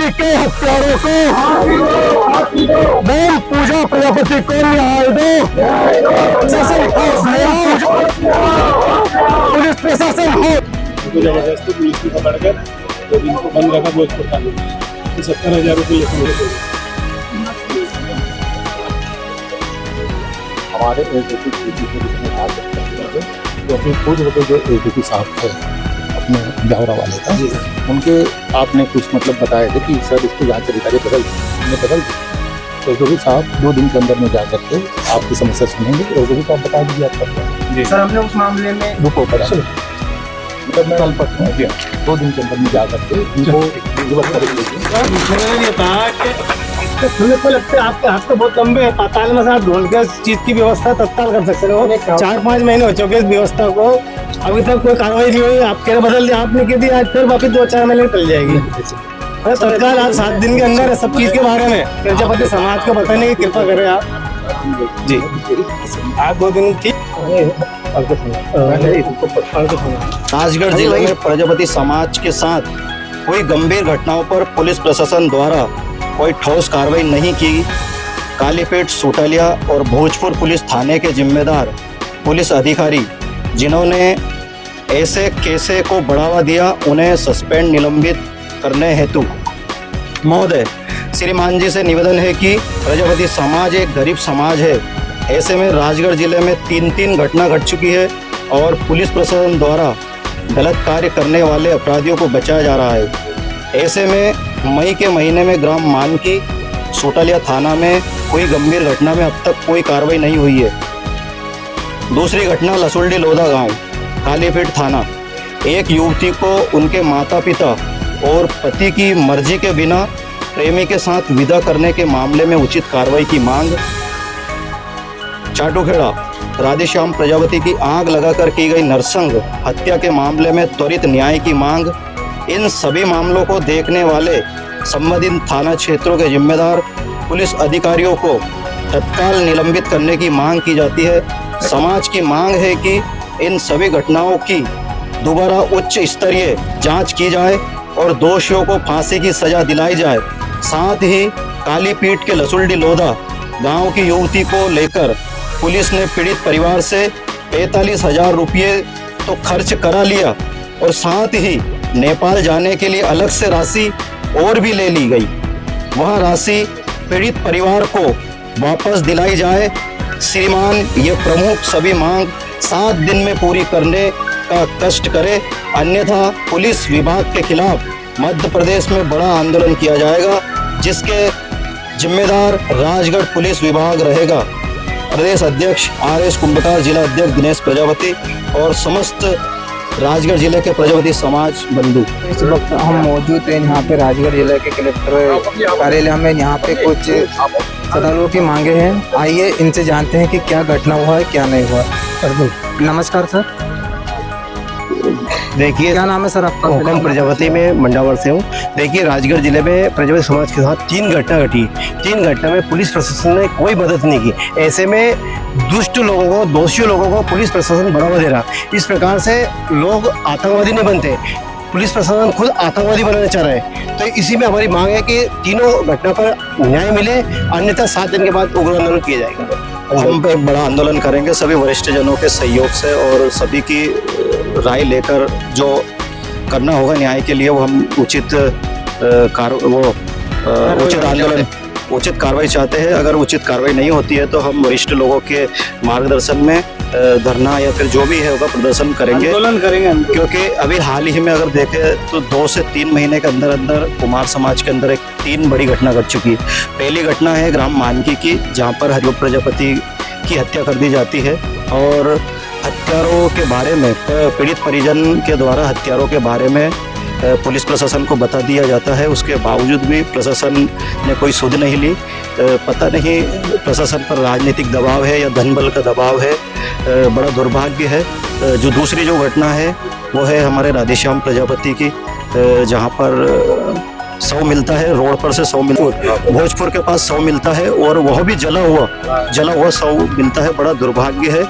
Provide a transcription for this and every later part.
प्रजापति के हत्यारों को बम पूजा प्रजापति को न्याय दो। पुलिस प्रशासन हो जबरदस्ती पुलिस को पकड़कर 2 दिन को बंद रखा भोजपुर का 70,000 रुपये हमारे एसडीपी जो अपने खुद होते जो एसडीपी साहब थे अपने जावरा वाले का उनके आपने कुछ मतलब बताया थे कि सर इसकी जांच अधिकारी बदल दी तो एसडीपी साहब 2 दिन के अंदर में जा करके आपकी समस्या सुनेंगे। एसडीपी को आप बता दीजिए आप सर हमने उस मामले में रुको पड़ा मतलब मैं कल पक्का 2 दिन के अंदर में जा करके इनको सुनने को लगता है आपके हाथ तो बहुत लंबे हैं। पाताल में आप ढोल के चीज की व्यवस्था तत्काल कर सकते हो। 4-5 महीने हो चुके इस व्यवस्था को, अभी तक कोई कार्रवाई नहीं हुई। आप कह बदल दिया आपने कह दिया, आज फिर वापिस 2-4 महीने चल जाएगी। तत्काल आप 7 दिन के अंदर सब चीज के बारे में प्रजापति समाज को बताने की कृपा करें आप जी। आज 2 दिन ठीक राजगढ़ जिले में प्रजापति समाज के साथ कोई गंभीर घटनाओं पर पुलिस प्रशासन द्वारा कोई ठोस कार्रवाई नहीं की। कालीपेट, सोटालिया और भोजपुर पुलिस थाने के जिम्मेदार पुलिस अधिकारी जिन्होंने ऐसे केसे को बढ़ावा दिया, उन्हें सस्पेंड निलंबित करने हेतु महोदय श्रीमान जी से निवेदन है कि प्रजापति समाज एक गरीब समाज है। ऐसे में राजगढ़ जिले में 3 घटना घट चुकी है और पुलिस प्रशासन द्वारा गलत कार्य करने वाले अपराधियों को बचाया जा रहा है। ऐसे में मई के महीने में ग्राम मानकी, सोटालिया थाना में कोई गंभीर घटना में अब तक कोई कार्रवाई नहीं हुई है। दूसरी घटना लसुल्डी लोधा गांव, कालीपेट थाना। एक युवती को उनके माता पिता और पति की मर्जी के बिना प्रेमी के साथ विदा करने के मामले में उचित कार्रवाई की मांग। चाटूखेड़ा राधेश्याम प्रजापति की आग लगाकर की गई नरसंग हत्या के मामले में त्वरित न्याय की मांग। इन सभी मामलों को देखने वाले संबंधित थाना क्षेत्रों के जिम्मेदार पुलिस अधिकारियों को तत्काल निलंबित करने की मांग की जाती है। समाज की मांग है कि इन सभी घटनाओं की दोबारा उच्च स्तरीय जांच की जाए और दोषियों को फांसी की सजा दिलाई जाए। साथ ही कालीपीठ के लसुल्डी लोधा गांव की युवती को लेकर पुलिस ने पीड़ित परिवार से 45,000 रुपये तो खर्च करा लिया और साथ ही नेपाल जाने के लिए अलग से राशि और भी ले ली गई। वह राशि पीड़ित परिवार को वापस दिलाई जाए। श्रीमान ये प्रमुख सभी मांग 7 दिन में पूरी करने का कष्ट करे, अन्यथा पुलिस विभाग के खिलाफ मध्य प्रदेश में बड़ा आंदोलन किया जाएगा, जिसके जिम्मेदार राजगढ़ पुलिस विभाग रहेगा। प्रदेश अध्यक्ष RS कुंभटार, जिला अध्यक्ष दिनेश प्रजापति और समस्त राजगढ़ जिले के प्रजापति समाज बंधु। इस वक्त हम मौजूद हैं यहाँ पे राजगढ़ जिले के कलेक्टर कार्यालय में। यहाँ पे कुछ श्रद्धालुओं की मांगे हैं, आइए इनसे जानते हैं कि क्या घटना हुआ है क्या नहीं हुआ। नमस्कार सर, देखिए क्या नाम है सर आपका? हुकम प्रजापति में मंडावर से हूँ। देखिए राजगढ़ जिले में प्रजापति समाज के साथ 3 घटना घटी। 3 घटना में पुलिस प्रशासन ने कोई मदद नहीं की। ऐसे में दुष्ट लोगों को, दोषी लोगों को पुलिस प्रशासन बढ़ावा दे रहा। इस प्रकार से लोग आतंकवादी नहीं बनते, पुलिस प्रशासन खुद आतंकवादी बनाना चाह रहा है। तो इसी में हमारी मांग है कि तीनों घटना पर न्याय मिले, अन्यथा 7 दिन के बाद उग्र आंदोलन किया जाएगा। हम पे बड़ा आंदोलन करेंगे सभी वरिष्ठ जनों के सहयोग से और सभी की राय लेकर जो करना होगा न्याय के लिए वो हम उचित आंदोलन, उचित कार्रवाई चाहते हैं। अगर उचित कार्रवाई नहीं होती है तो हम वरिष्ठ लोगों के मार्गदर्शन में धरना या फिर जो भी है होगा प्रदर्शन करेंगे, आंदोलन करेंगे। क्योंकि अभी हाल ही में अगर देखें तो 2 से 3 महीने के अंदर अंदर कुमार समाज के अंदर 3 बड़ी घटना घट चुकी। पहली घटना है ग्राम मानकी की, जहाँ पर हरिओम प्रजापति की हत्या कर दी जाती है और हत्यारों के बारे में, पीड़ित परिजन के द्वारा हत्यारों के बारे में पुलिस प्रशासन को बता दिया जाता है। उसके बावजूद भी प्रशासन ने कोई सुध नहीं ली। पता नहीं प्रशासन पर राजनीतिक दबाव है या धन बल का दबाव है, बड़ा दुर्भाग्य है। जो दूसरी जो घटना है वो है हमारे राधेश्याम प्रजापति की, जहाँ पर शव मिलता है, रोड पर से शव मिलता है, भोजपुर के पास शव मिलता है और वह भी जला हुआ शव मिलता है। बड़ा दुर्भाग्य है,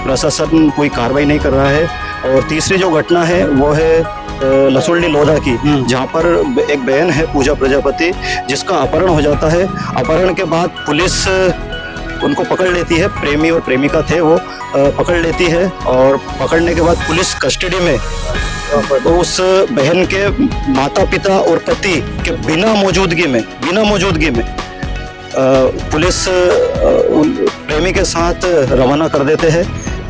प्रशासन कोई कार्रवाई नहीं कर रहा है। और तीसरी जो घटना है वो है लसुल्डी लोधा की, जहाँ पर एक बहन है पूजा प्रजापति, जिसका अपहरण हो जाता है। अपहरण के बाद पुलिस उनको पकड़ लेती है, प्रेमी और प्रेमिका थे वो, पकड़ लेती है और पकड़ने के बाद पुलिस कस्टडी में उस बहन के माता पिता और पति के बिना मौजूदगी में पुलिस प्रेमी के साथ रवाना कर देते हैं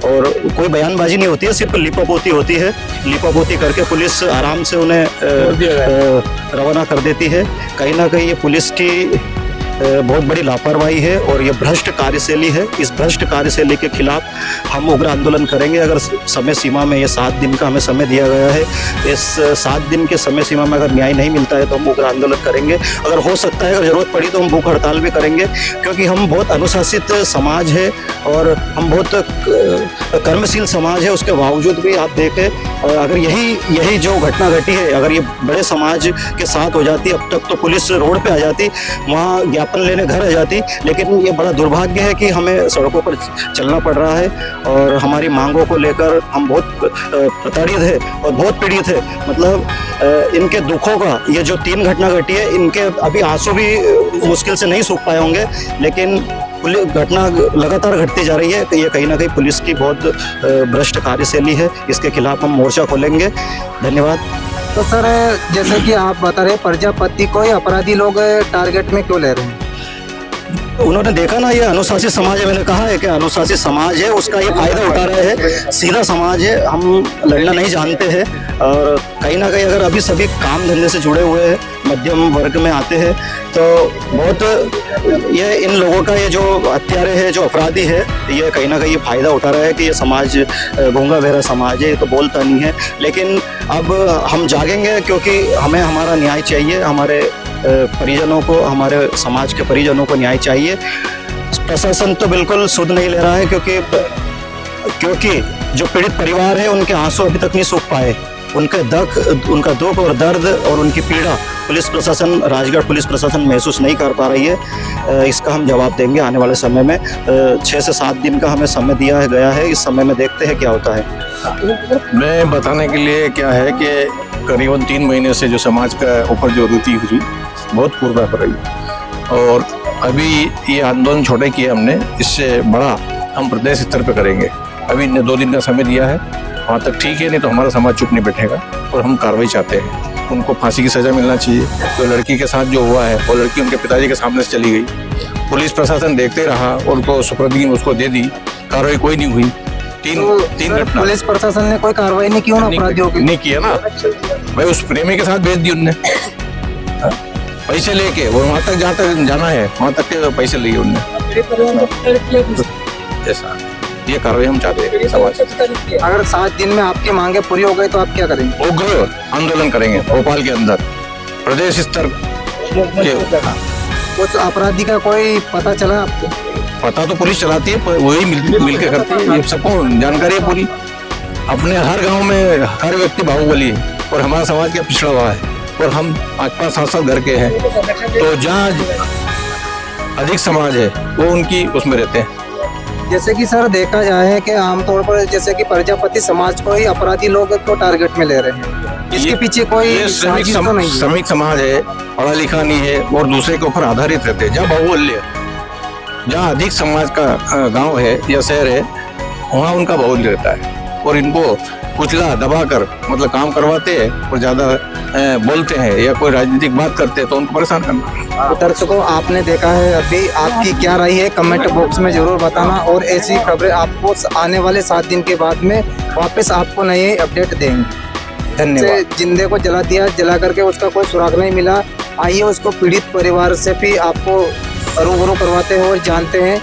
और कोई बयानबाजी नहीं होती है, सिर्फ लिपापोती होती है। लिपापोती करके पुलिस आराम से उन्हें रवाना कर देती है। कहीं ना कहीं ये पुलिस की बहुत बड़ी लापरवाही है और ये भ्रष्ट कार्यशैली है। इस भ्रष्ट कार्यशैली के खिलाफ हम उग्र आंदोलन करेंगे। अगर समय सीमा में, ये 7 दिन का हमें समय दिया गया है, इस 7 दिन के समय सीमा में अगर न्याय नहीं मिलता है तो हम उग्र आंदोलन करेंगे। अगर हो सकता है, अगर जरूरत पड़ी तो हम भूख हड़ताल भी करेंगे, क्योंकि हम बहुत अनुशासित समाज है और हम बहुत कर्मशील समाज है। उसके बावजूद भी आप देखें, अगर यही जो घटना घटी है, अगर ये बड़े समाज के साथ हो जाती, अब तक तो पुलिस रोड पे आ जाती, वहाँ ज्ञापन लेने घर आ जाती। लेकिन ये बड़ा दुर्भाग्य है कि हमें सड़कों पर चलना पड़ रहा है और हमारी मांगों को लेकर हम बहुत प्रताड़ित है और बहुत पीड़ित है। मतलब इनके दुखों का, ये जो 3 घटना घटी है, इनके अभी आंसू भी मुश्किल से नहीं सूख पाए होंगे, लेकिन घटना लगातार घटती जा रही है। ये कहीं ना कहीं पुलिस की बहुत भ्रष्ट कार्यशैली है। इसके खिलाफ हम मोर्चा खोलेंगे। धन्यवाद। तो सर, जैसे कि आप बता रहे प्रजापति को ये अपराधी लोग टारगेट में क्यों ले रहे हैं? उन्होंने देखा ना, ये अनुशासित समाज है। मैंने कहा है कि अनुशासित समाज है, उसका ये फायदा उठा रहे हैं। सीधा समाज है, हम लड़ना नहीं जानते हैं और कहीं ना कहीं अगर अभी सभी काम धंधे से जुड़े हुए हैं, मध्यम वर्ग में आते हैं, तो बहुत ये इन लोगों का ये जो हत्यारे है, जो अपराधी है, ये कहीं ना कहीं ये फायदा उठा रहा है कि ये समाज गूंगा बहरा समाज है, ये तो बोलता नहीं है। लेकिन अब हम जागेंगे, क्योंकि हमें हमारा न्याय चाहिए। हमारे परिजनों को, हमारे समाज के परिजनों को न्याय चाहिए। प्रशासन तो बिल्कुल सुध नहीं ले रहा है, क्योंकि जो पीड़ित परिवार है, उनके आंसू अभी तक नहीं सूख पाए। उनका दुख और दर्द और उनकी पीड़ा पुलिस प्रशासन, राजगढ़ पुलिस प्रशासन महसूस नहीं कर पा रही है। इसका हम जवाब देंगे आने वाले समय में। 6 से 7 दिन का हमें समय दिया गया है। इस समय में देखते हैं क्या होता है। मैं बताने के लिए क्या है कि करीबन 3 महीने से जो समाज का ऊपर जो रुचि हुई बहुत पूर्व कर रही, और अभी ये आंदोलन छोटे किए हमने, इससे बड़ा हम प्रदेश स्तर पर करेंगे। अभी 2 दिन का समय दिया है, वहाँ तक ठीक है, नहीं तो हमारा समाज चुप नहीं बैठेगा और हम कार्रवाई चाहते हैं। उनको फांसी की सज़ा मिलना चाहिए। तो लड़की के साथ जो हुआ है, वो लड़की उनके पिताजी के सामने से चली गई, पुलिस प्रशासन देखते रहा, उनको सुपुर्दगी उसको दे दी, कार्रवाई कोई नहीं हुई। तीन घटना पुलिस प्रशासन ने कोई कार्रवाई नहीं की, अपराधियों की नहीं किया ना भाई। उस प्रेमी के साथ भेज दी उनने, पैसे लेके, वो वहाँ तक जहाँ तक जाना है वहाँ तक के पैसे लिए उनने। ऐसा ये कार्रवाई हम चाहते हैं समाज। अगर 7 दिन में आपकी मांगे पूरी हो गई तो आप क्या करेंगे? उग्र आंदोलन करेंगे भोपाल के अंदर, प्रदेश स्तर के। उस अपराधी का कोई पता चला आपको? पता तो पुलिस चलाती है, वही मिल के करती है। ये सबको जानकारी है पूरी। अपने हर गांव में हर व्यक्ति बाहुबली है और हमारा समाज क्या पिछड़ा हुआ है, और हम 5-5, 7-7 घर के हैं, तो जहाँ अधिक समाज है वो उनकी उसमें रहते हैं। जैसे कि सर देखा जाए कि आमतौर पर जैसे कि प्रजापति समाज को ही अपराधी लोग को टारगेट में ले रहे हैं, इसके पीछे कोई साजिश तो नहीं है? श्रमिक समाज है, पढ़ा लिखा नहीं है और दूसरे के ऊपर आधारित रहते हैं। जहाँ बाहुल्य, जहाँ अधिक समाज का गांव है या शहर है, वहाँ उनका बाहुल्य रहता है और इनको कुचला दबा कर मतलब काम करवाते हैं और ज़्यादा बोलते हैं या कोई राजनीतिक बात करते हैं तो उनको परेशान करना। तो दर्शकों, आपने देखा है, अभी आपकी क्या राय है कमेंट बॉक्स में जरूर बताना, और ऐसी खबरें आपको आने वाले 7 दिन के बाद में वापस आपको नए अपडेट देंगे। धन्यवाद। जिंदे को जला दिया, जला करके उसका कोई सुराग नहीं मिला। आइए उसको पीड़ित परिवार से भी आपको रूबरू करवाते हैं और जानते हैं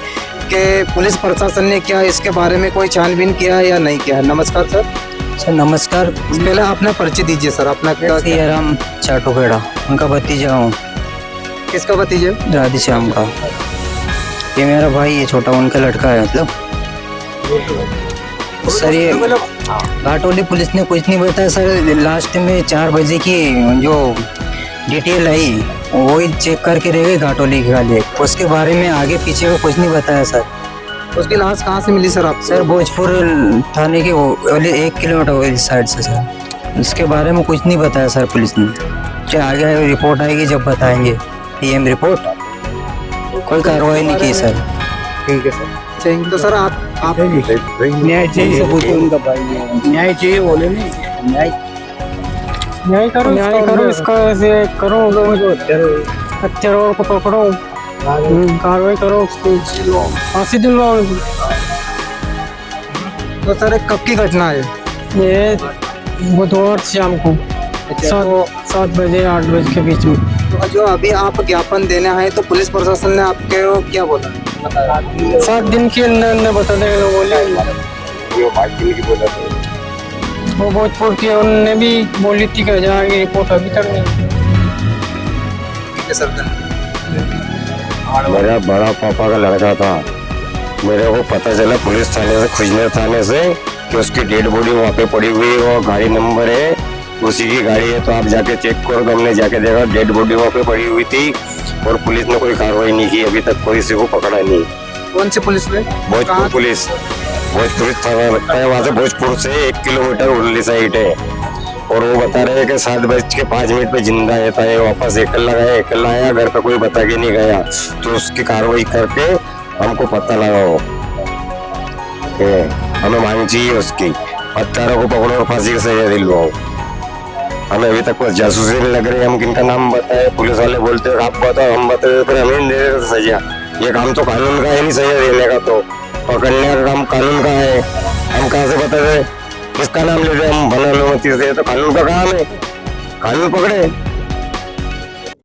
कि पुलिस प्रशासन ने क्या इसके बारे में कोई छानबीन किया या नहीं किया। नमस्कार सर। सर नमस्कार। पहले अपना परिचय दीजिए सर। अपना राम चाटोखेड़ा, उनका भतीजा हूँ। किसका भतीजा? राधेश्याम का। ये मेरा भाई है, छोटा उनका लड़का है। मतलब सर ये घाटोली पुलिस ने कुछ नहीं बताया सर। लास्ट में 4 बजे की जो डिटेल आई वही चेक करके रह गई घाटोली की खाली। उसके बारे में आगे पीछे का कुछ नहीं बताया सर। उसकी लाश कहाँ से मिली सर आप? सर भोजपुर थाने के वाले 1 किलोमीटर वाली साइड से सर। इसके बारे में कुछ नहीं बताया सर पुलिस ने। क्या आगे रिपोर्ट आएगी जब बताएंगे, पीएम रिपोर्ट। कोई कार्रवाई नहीं की सर। ठीक है सर। तो सर आप न्याय चाहिए, न्याय चाहिए, बोले नहीं न्याय करो इसका, ऐसे करो, हत्यारों को पकड़ो, कार्रवाई करो, उसको फांसी दिलवाओ। तो सर कब की घटना है? ये बुधवार शाम को 7 बजे 8 बजे के बीच में। तो जो अभी आप ज्ञापन देने आए तो पुलिस प्रशासन ने आपके क्या बोला? 7 दिन के अंदर बता देगा बोले। वो भोजपुर के उन्होंने भी बोली थी कि जाएंगे, रिपोर्ट अभी तक नहीं। ठीक है सर। मेरा बड़ा पापा का लड़का था। मेरे को पता चला पुलिस थाने से, खुजनेर थाने से, कि उसकी डेड बॉडी वहाँ पे पड़ी हुई है और गाड़ी नंबर है उसी की गाड़ी है। तो आप जाके चेक करो। तो हमने जाके देखा डेड बॉडी वहाँ पे पड़ी हुई थी और पुलिस ने कोई कार्रवाई नहीं की। अभी तक कोई किसी को पकड़ा नहीं। कौन सी पुलिस में? भोजपुर पुलिस, भोजपुर थाना लगता है। वहाँ से भोजपुर से 1 किलोमीटर उर्ली साइड है। और वो बता रहे हैं कि 7:05 पे जिंदा रहता है। वापस एकला आया, घर पे कोई बता के नहीं गया। तो उसकी कार्रवाई करके हमको पता लगाओ। हमें मांग चाहिए उसकी, हत्यारों को पकड़ो और फांसी की सजा दिलवाओ। हमें अभी तक कुछ जासूसी नहीं लग रही। हम किनका नाम बताए, पुलिस वाले बोलते हैं आप बताओ, हम बताए, फिर हमें नहीं दे रहे सजा। ये काम तो कानून का है नहीं सजा देने का, तो पकड़ने का काम कानून का है। हम कहाँ से बता रहे किसका नाम ले रहे हम? बना अनुमति से, तो कानून का काम है, कानून पकड़े।